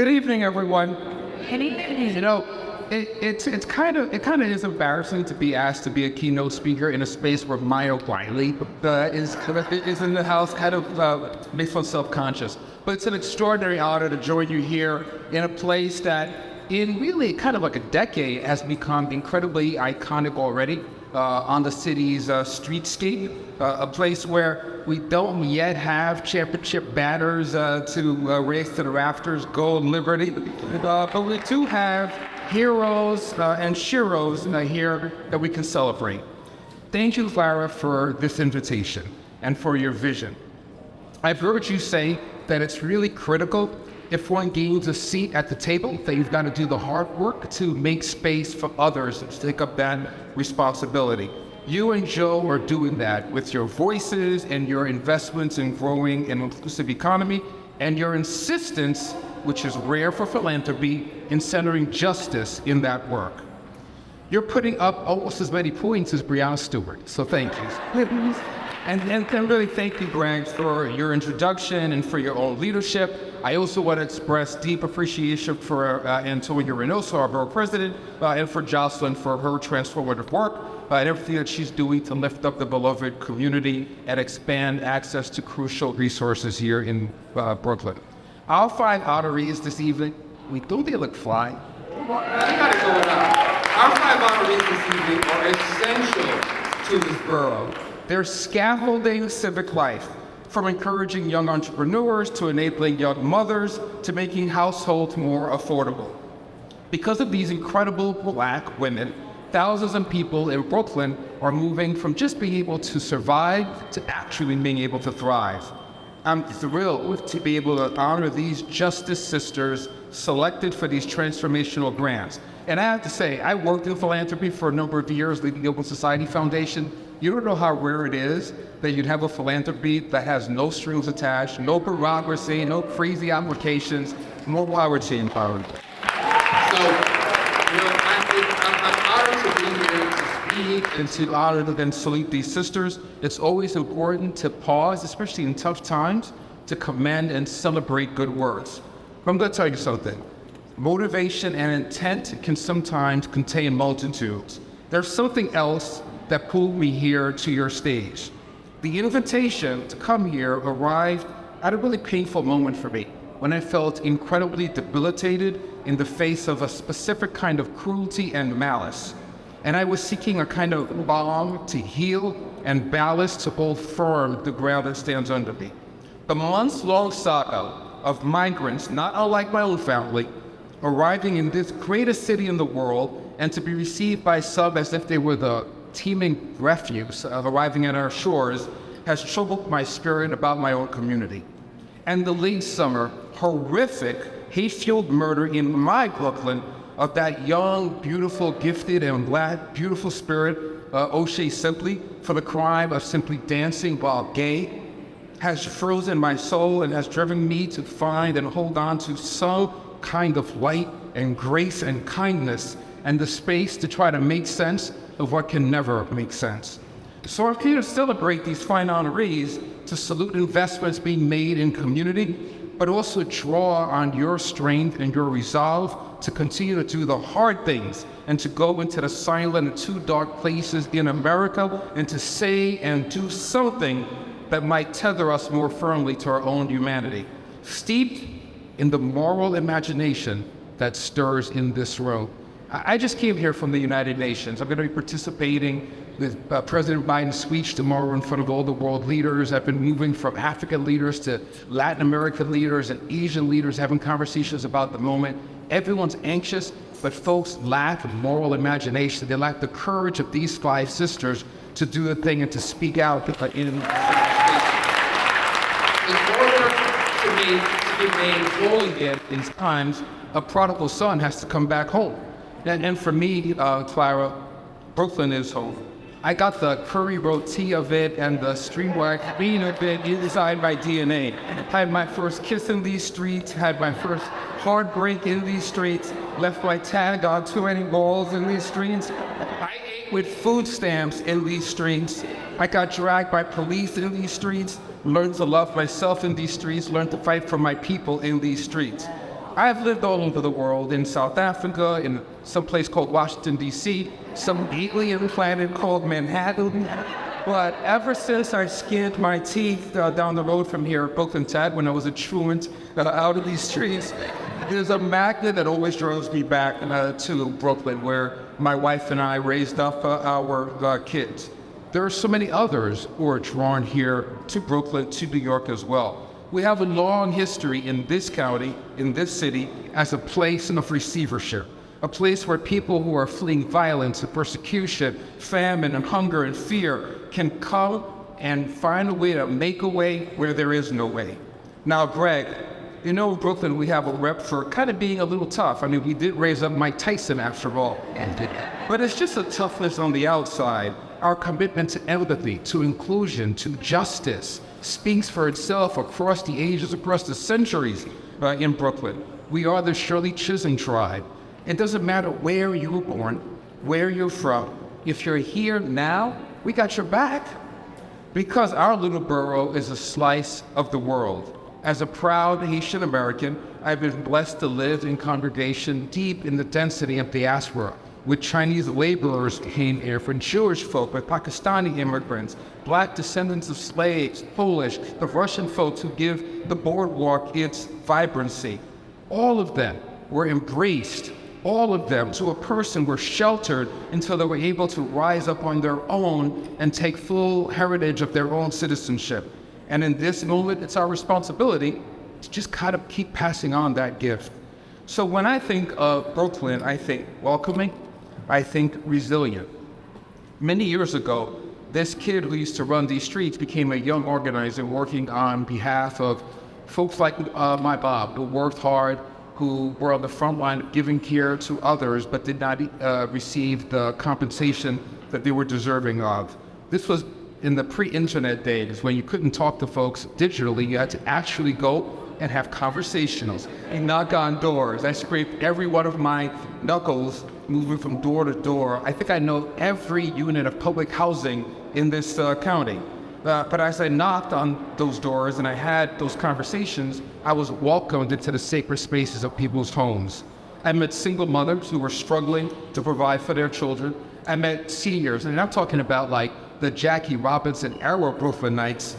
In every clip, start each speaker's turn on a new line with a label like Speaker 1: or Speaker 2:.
Speaker 1: Good evening, everyone.
Speaker 2: Good evening.
Speaker 1: You know, it kind of is embarrassing to be asked to be a keynote speaker in a space where Maya Wiley is in the house. Kind of makes one self-conscious. But it's an extraordinary honor to join you here in a place that, in really kind of like a decade, has become incredibly iconic already on the city's streetscape. A place where we don't yet have championship banners to race to the rafters, gold, liberty, but we do have heroes and sheroes here that we can celebrate. Thank you, Clara, for this invitation and for your vision. I've heard you say that it's really critical if one gains a seat at the table, that you've got to do the hard work to make space for others to take up that responsibility. You and Joe are doing that with your voices and your investments in growing an inclusive economy and your insistence, which is rare for philanthropy, in centering justice in that work. You're putting up almost as many points as Breonna Stewart, so thank you. And really thank you, Greg, for your introduction and for your own leadership. I also want to express deep appreciation for Antonia Reynoso, our borough president, and for Jocelyn for her transformative work and everything that she's doing to lift up the beloved community and expand access to crucial resources here in Brooklyn. Our 5 honorees this evening, don't they look fly? I gotta go now. Our 5 honorees this evening are essential to this borough. They're scaffolding civic life, from encouraging young entrepreneurs to enabling young mothers to making households more affordable. Because of these incredible Black women, thousands of people in Brooklyn are moving from just being able to survive to actually being able to thrive. I'm thrilled to be able to honor these Justice Sisters selected for these transformational grants. And I have to say, I worked in philanthropy for a number of years, leading the Open Society Foundation. You don't know how rare it is that you'd have a philanthropy that has no strings attached, no bureaucracy, no crazy applications, no poverty empowerment. So, I'm honored to be here to speak and to honor and salute these sisters. It's always important to pause, especially in tough times, to commend and celebrate good words. But I'm going to tell you something. Motivation and intent can sometimes contain multitudes. There's something else that pulled me here to your stage. The invitation to come here arrived at a really painful moment for me, when I felt incredibly debilitated in the face of a specific kind of cruelty and malice. And I was seeking a kind of balm to heal and ballast to hold firm the ground that stands under me. The months-long saga of migrants, not unlike my own family, arriving in this greatest city in the world and to be received by some as if they were the teeming refuse of arriving at our shores, has troubled my spirit about my own community. And the late summer, horrific, hate-fueled murder in my Brooklyn of that young, beautiful, gifted, and Black, beautiful spirit, O'Shea Simply, for the crime of simply dancing while gay, has frozen my soul and has driven me to find and hold on to some kind of light and grace and kindness and the space to try to make sense of what can never make sense. So I'm here to celebrate these fine honorees, to salute investments being made in community, but also draw on your strength and your resolve to continue to do the hard things and to go into the silent and too dark places in America and to say and do something that might tether us more firmly to our own humanity, steeped in the moral imagination that stirs in this room. I just came here from the United Nations. I'm going to be participating with President Biden's speech tomorrow in front of all the world leaders. I've been moving from African leaders to Latin American leaders and Asian leaders, having conversations about the moment. Everyone's anxious, but folks lack moral imagination. They lack the courage of these 5 sisters to do the thing and to speak out in order to be made whole again in these times, a prodigal son has to come back home. And for me, Clara, Brooklyn is home. I got the curry roti of it and the streetwear clean of it inside my DNA. Had my first kiss in these streets, had my first heartbreak in these streets, left my tag on too many walls in these streets. I ate with food stamps in these streets. I got dragged by police in these streets, learned to love myself in these streets, learned to fight for my people in these streets. I've lived all over the world, in South Africa, in some place called Washington, D.C., some alien planet called Manhattan. But ever since I skinned my teeth down the road from here at Brooklyn Ted, when I was a truant out of these streets, there's a magnet that always draws me back to Brooklyn, where my wife and I raised up our kids. There are so many others who are drawn here to Brooklyn, to New York as well. We have a long history in this county, in this city, as a place of receivership, a place where people who are fleeing violence and persecution, famine and hunger and fear can come and find a way to make a way where there is no way. Now, Greg, you know, in Brooklyn, we have a rep for kind of being a little tough. I mean, we did raise up Mike Tyson after all. But it's just a toughness on the outside. Our commitment to empathy, to inclusion, to justice speaks for itself across the ages, across the centuries in Brooklyn. We are the Shirley Chisholm tribe. It doesn't matter where you were born, where you're from. If you're here now, we got your back. Because our little borough is a slice of the world. As a proud Haitian American, I've been blessed to live in congregation deep in the density of diaspora, with Chinese laborers came here, from Jewish folk, with Pakistani immigrants, Black descendants of slaves, Polish, the Russian folks who give the boardwalk its vibrancy. All of them were embraced. All of them, to a person, were sheltered until they were able to rise up on their own and take full heritage of their own citizenship. And in this moment, it's our responsibility to just kind of keep passing on that gift. So when I think of Brooklyn, I think welcoming, I think resilient. Many years ago, this kid who used to run these streets became a young organizer working on behalf of folks like my Bob, who worked hard, who were on the front line of giving care to others, but did not receive the compensation that they were deserving of. This was in the pre-internet days, when you couldn't talk to folks digitally. You had to actually go and have conversations and knock on doors. I scraped every one of my knuckles moving from door to door. I think I know every unit of public housing in this county. But as I knocked on those doors and I had those conversations, I was welcomed into the sacred spaces of people's homes. I met single mothers who were struggling to provide for their children. I met seniors, and I'm talking about like the Jackie Robinson era Brooklynites,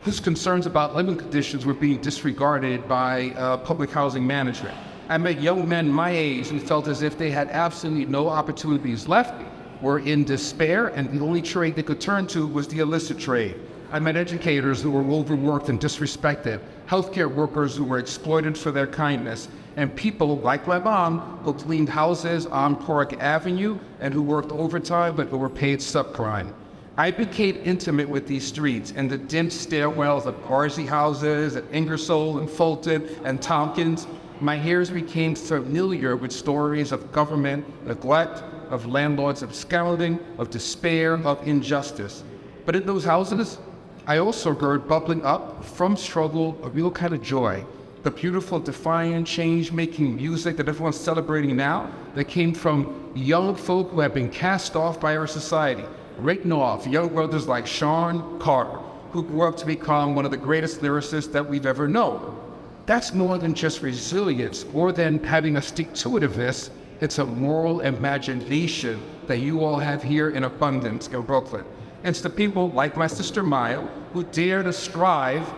Speaker 1: whose concerns about living conditions were being disregarded by public housing management. I met young men my age who felt as if they had absolutely no opportunities left, were in despair, and the only trade they could turn to was the illicit trade. I met educators who were overworked and disrespected, healthcare workers who were exploited for their kindness, and people like my mom who cleaned houses on Park Avenue and who worked overtime but who were paid subprime. I became intimate with these streets and the dim stairwells of Parsi houses at Ingersoll and Fulton and Tompkins. My ears became familiar with stories of government neglect, of landlords absconding, of despair, of injustice. But in those houses, I also heard bubbling up from struggle a real kind of joy. The beautiful, defiant, change-making music that everyone's celebrating now, that came from young folk who have been cast off by our society, written off, young brothers like Sean Carter, who grew up to become one of the greatest lyricists that we've ever known. That's more than just resilience, more than having a stick-to-itiveness. It's a moral imagination that you all have here in abundance in Brooklyn. It's the people like my sister Maya who dare to strive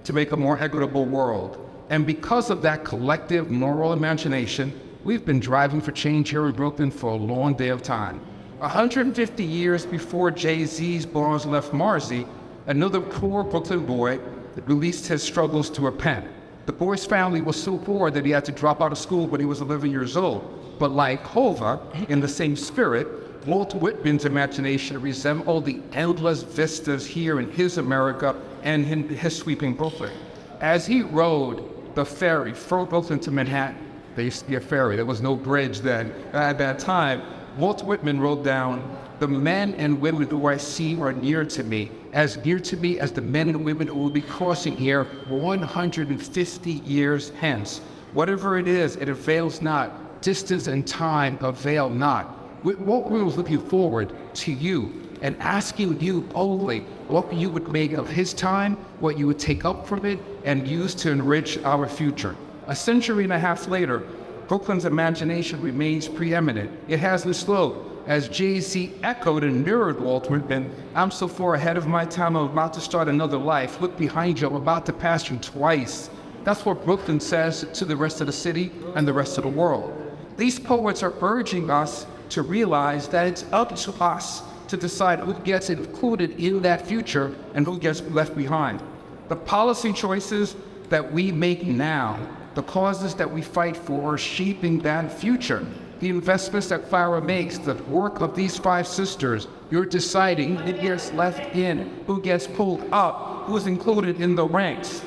Speaker 1: to make a more equitable world. And because of that collective moral imagination, we've been driving for change here in Brooklyn for a long day of time. 150 years before Jay-Z's Bars left Marzi, another poor Brooklyn boy released his struggles to a pen. The boy's family was so poor that he had to drop out of school when he was 11 years old. But like Hova, in the same spirit, Walt Whitman's imagination resembled the endless vistas here in his America and in his sweeping Brooklyn. As he rode the ferry from Brooklyn to Manhattan, there used to be a ferry, there was no bridge then at that time, Walt Whitman wrote down, "The men and women who I see are near to me as the men and women who will be crossing here 150 years hence. Whatever it is, it avails not. Distance and time avail not." Walt was looking forward to you and asking you boldly what you would make of his time, what you would take up from it, and use to enrich our future. A century and a half later, Brooklyn's imagination remains preeminent. It hasn't slowed. As Jay-Z echoed and mirrored Walt Whitman, "I'm so far ahead of my time, I'm about to start another life. Look behind you, I'm about to pass you twice." That's what Brooklyn says to the rest of the city and the rest of the world. These poets are urging us to realize that it's up to us to decide who gets included in that future and who gets left behind. The policy choices that we make now, the causes that we fight for, are shaping that future. The investments that Farah makes, the work of these five sisters, you're deciding who gets left in, who gets pulled up, who's included in the ranks.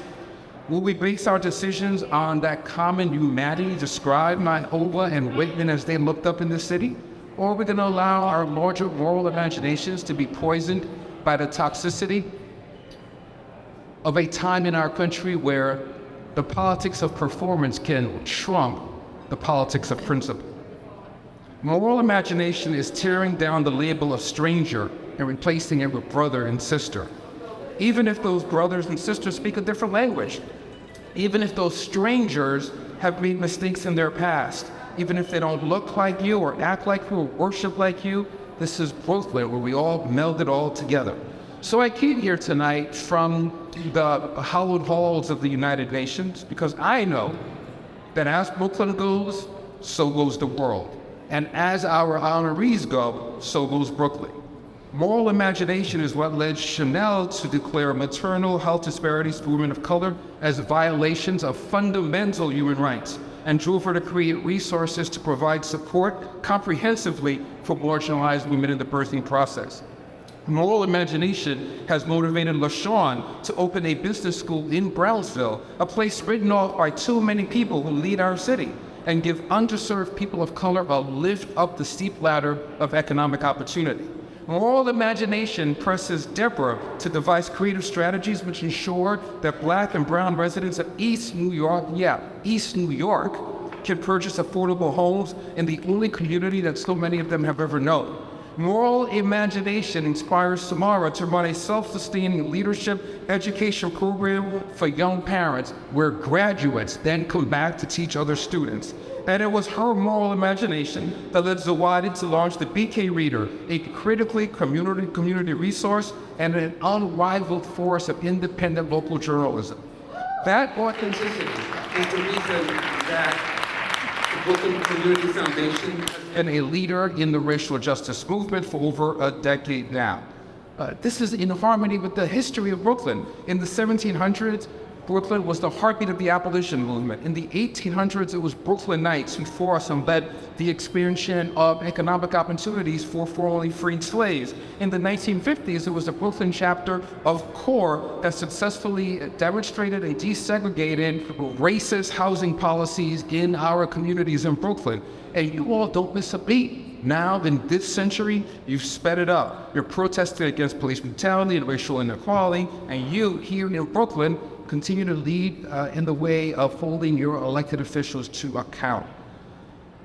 Speaker 1: Will we base our decisions on that common humanity described by Hova and Whitman as they looked up in the city? Or are we going to allow our larger moral imaginations to be poisoned by the toxicity of a time in our country where the politics of performance can trump the politics of principle? Moral imagination is tearing down the label of stranger and replacing it with brother and sister. Even if those brothers and sisters speak a different language, even if those strangers have made mistakes in their past, even if they don't look like you or act like you or worship like you, this is Brooklyn where we all meld it all together. So I came here tonight from the hallowed halls of the United Nations because I know that as Brooklyn goes, so goes the world. And as our honorees go, so goes Brooklyn. Moral imagination is what led Chanel to declare maternal health disparities for women of color as violations of fundamental human rights, and drove her to create resources to provide support comprehensively for marginalized women in the birthing process. Moral imagination has motivated LaShawn to open a business school in Brownsville, a place written off by too many people who lead our city, and give underserved people of color a lift up the steep ladder of economic opportunity. Moral imagination presses Deborah to devise creative strategies which ensure that Black and brown residents of East New York, can purchase affordable homes in the only community that so many of them have ever known. Moral imagination inspires Samara to run a self-sustaining leadership education program for young parents where graduates then come back to teach other students. And it was her moral imagination that led Zawadi to launch the BK Reader, a critically community resource and an unrivaled force of independent local journalism. That authenticity is the reason that the Brooklyn Community Foundation has been a leader in the racial justice movement for over a decade now. This is in harmony with the history of Brooklyn. In the 1700s, Brooklyn was the heartbeat of the abolition movement. In the 1800s, it was Brooklynites who forced and led the expansion of economic opportunities for formerly freed slaves. In the 1950s, it was the Brooklyn chapter of CORE that successfully demonstrated a desegregated, racist housing policies in our communities in Brooklyn. And you all don't miss a beat. Now, in this century, you've sped it up. You're protesting against police brutality and racial inequality, and you, here in Brooklyn, continue to lead in the way of holding your elected officials to account.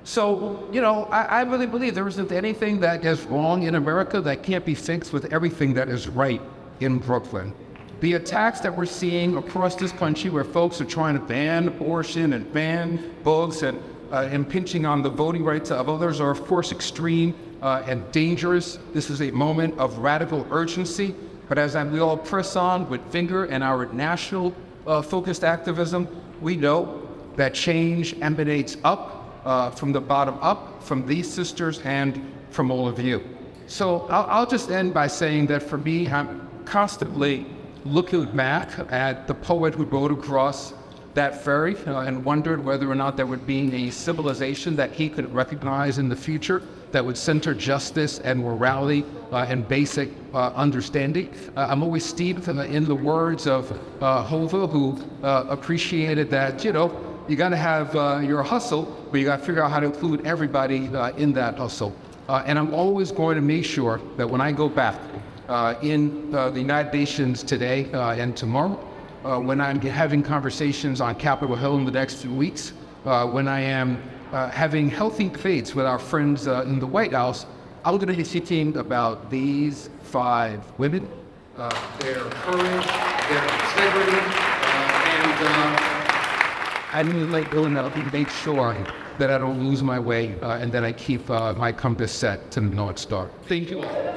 Speaker 1: So, I really believe there isn't anything that is wrong in America that can't be fixed with everything that is right in Brooklyn. The attacks that we're seeing across this country where folks are trying to ban abortion and ban books and impinging on the voting rights of others are, of course, extreme and dangerous. This is a moment of radical urgency. But as we all press on with vigor and our national focused activism, we know that change emanates up, from the bottom up, from these sisters and from all of you. So I'll just end by saying that for me, I'm constantly looking back at the poet who rode across that ferry and wondered whether or not there would be a civilization that he could recognize in the future that would center justice and morality and basic understanding. I'm always steeped in the words of Hova, who appreciated that, you gotta have your hustle, but you gotta figure out how to include everybody in that hustle. And I'm always going to make sure that when I go back in the United Nations today and tomorrow, when I'm having conversations on Capitol Hill in the next few weeks, when I am having healthy debates with our friends in the White House, I'm going to be speaking about these 5 women, their courage, their integrity, and I need to let go enough to make sure that I don't lose my way and that I keep my compass set to the North Star. Thank you all.